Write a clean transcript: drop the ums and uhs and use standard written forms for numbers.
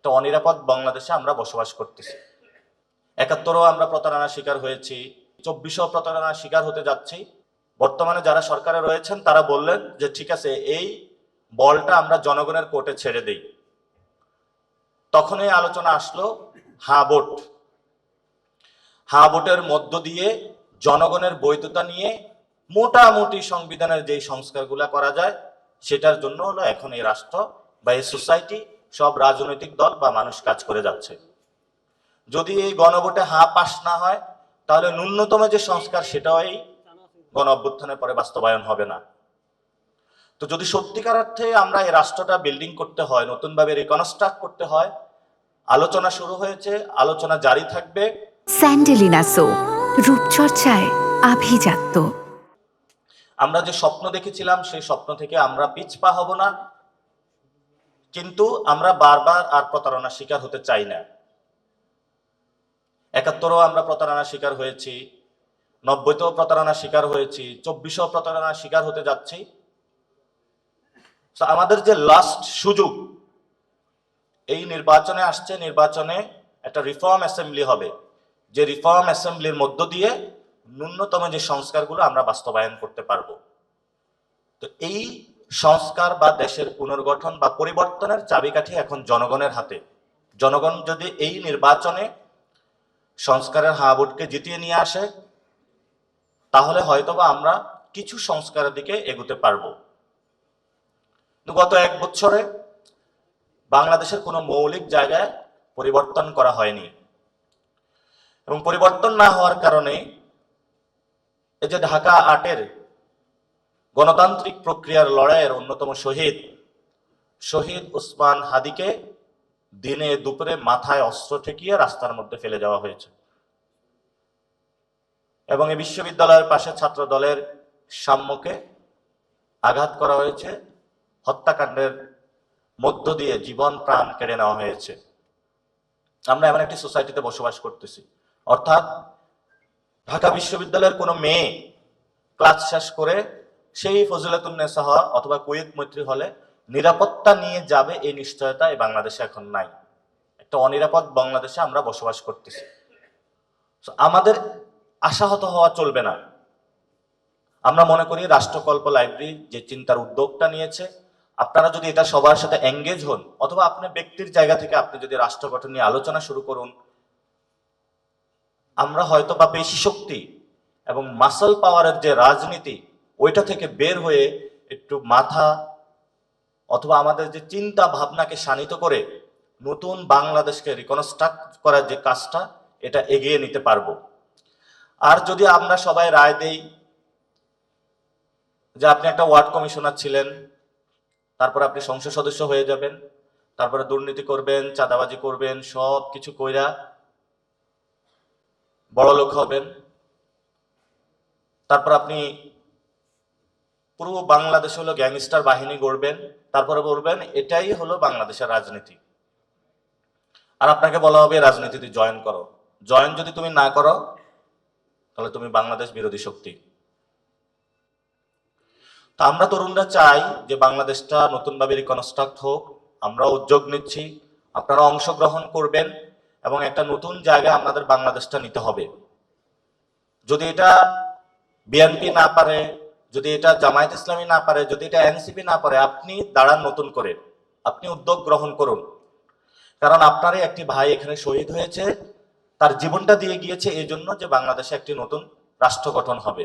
একটা অনিরাপদ বাংলাদেশে আমরা বসবাস করতেছি। ৭১-ও আমরা প্রতারণার শিকার হয়েছি, ২৪-ও প্রতারণার শিকার হতে যাচ্ছি। বর্তমানে যারা সরকারে রয়েছেন তারা বললেন যে ঠিক আছে, এই বলটা আমরা জনগণের কোর্টে ছেড়ে দেই। তখন এই আলোচনা আসলো হা ভোটের মধ্য দিয়ে জনগণের বৈধতা নিয়ে মোটামুটি সংবিধানের যে সংস্কারগুলো করা যায় সেটার জন্য হলো এখন এই রাষ্ট্র বা এই সোসাইটি, সব রাজনৈতিক দল বা মানুষ কাজ করে যাচ্ছে। যদি এই গণভোটে পাস না হয় তাহলে ন্যূনতম যে সংস্কার সেটাও এই গণ অভ্যুত্থানের পরে বাস্তবায়ন হবে না। তো যদি সত্যিকার অর্থে আমরা এই রাষ্ট্রটা বিল্ডিং করতে হয়, নতুনভাবে রিকনস্ট্রাক্ট করতে হয়, আলোচনা শুরু হয়েছে, আলোচনা জারি থাকবে। স্যান্ডেলিনা সো, রূপচর্চায় আভিজাত্য। আমরা যে স্বপ্ন দেখেছিলাম সেই স্বপ্ন থেকে আমরা পিছপা হব না, কিন্তু আমরা বারবার আর প্রতারণার শিকার হতে চাই না। ৭১-ও আমরা প্রতারণার শিকার হয়েছি, ৯০-তেও প্রতারণার শিকার হয়েছি, ২৪-ও প্রতারণার শিকার হতে যাচ্ছি। আমাদের যে লাস্ট সুযোগ, এই নির্বাচনে আসছে, নির্বাচনে একটা রিফর্ম অ্যাসেম্বলি হবে, যে রিফর্ম অ্যাসেম্বলির মধ্য দিয়ে ন্যূনতম যে সংস্কারগুলো আমরা বাস্তবায়ন করতে পারবো। তো এই সংস্কার বা দেশের পুনর্গঠন বা পরিবর্তনের চাবিকাঠি এখন জনগণের হাতে। জনগণ যদি এই নির্বাচনে সংস্কারের ভোটকে জিতিয়ে নিয়ে আসে তাহলে হয়তোবা আমরা কিছু সংস্কারের দিকে এগোতে পারবো। গত ১ বছরে বাংলাদেশের কোনো মৌলিক জায়গায় পরিবর্তন করা হয়নি, এবং পরিবর্তন না হওয়ার কারণে এই যে ঢাকা ৮-এর গণতান্ত্রিক প্রক্রিয়ার লড়াইয়ের অন্যতম শহীদ ওসমান হাদিকে দিনে দুপুরে মাথায় অস্ত্র ঠেকিয়ে রাস্তার মধ্যে ফেলে দেওয়া হয়েছে, এবং এই বিশ্ববিদ্যালয়ের পাশে ছাত্র দলের সাম্যকে আঘাত করা হয়েছে, হত্যাকাণ্ডের মধ্য দিয়ে জীবন প্রাণ কেড়ে নেওয়া হয়েছে। আমরা এমন একটি সোসাইটিতে বসবাস করতেছি, অর্থাৎ ঢাকা বিশ্ববিদ্যালয়ের কোনো মেয়ে ক্লাস শেষ করে সেই ফজিলাতুন্নেসা অথবা কুয়েত মৈত্রী হলে নিরাপত্তা নিয়ে যাবে, এই নিশ্চয়তা এই বাংলাদেশে এখন নাই। একটা অনিরাপদ বাংলাদেশে আমরা বসবাস করতেছি। আমাদের আশাহত হওয়া চলবে না। আমরা মনে করি রাষ্ট্রকল্প লাইব্রেরি যে চিন্তার উদ্যোগটা নিয়েছে, আপনারা যদি এটা সবার সাথে এঙ্গেজ হন, অথবা আপনি ব্যক্তির জায়গা থেকে আপনি যদি রাষ্ট্র গঠন নিয়ে আলোচনা শুরু করুন, আমরা হয়তো বা পেশি শক্তি এবং মাসল পাওয়ারের যে রাজনীতি ওইটা থেকে বের হয়ে একটু মাথা অথবা আমাদের যে চিন্তা ভাবনাকে শানিত করে নতুন বাংলাদেশকে রিকনস্ট্রাক্ট করার যে কাজটা, এটা এগিয়ে নিতে পারবো। আর যদি আমরা সবাই রায় দেই যে আপনি একটা ওয়ার্ড কমিশনার ছিলেন, তারপর আপনি সংসদ সদস্য হয়ে যাবেন, তারপরে দুর্নীতি করবেন, চাঁদাবাজি করবেন, সব কিছু কইরা বড় লোক হবেন, তারপর আপনি পুরো বাংলাদেশ হলো গ্যাংস্টার বাহিনী গড়বেন, তারপরে বলবেন এটাই হলো বাংলাদেশের রাজনীতি, আর আপনাকে বলা হবে রাজনীতিতে জয়েন করো। জয়েন যদি তুমি না করো তাহলে তুমি বাংলাদেশ বিরোধী শক্তি। তা আমরা তরুণরা চাই যে বাংলাদেশটা নতুনভাবে রিকনস্ট্রাক্ট হোক। আমরা উদ্যোগ নিচ্ছি, আপনারা অংশগ্রহণ করবেন, এবং একটা নতুন জায়গায় আমাদের বাংলাদেশটা নিতে হবে। যদি এটা বিএনপি না পারে, যদি এটা জামায়াত ইসলামী না পারে, যদি এটা এনসিপি না পারে, আপনি দাঁড়ান নতুন করে, আপনি উদ্যোগ গ্রহণ করুন। কারণ আপনারই একটি ভাই এখানে শহীদ হয়েছে, তার জীবনটা দিয়ে গিয়েছে এই জন্য যে বাংলাদেশে একটি নতুন রাষ্ট্র গঠন হবে।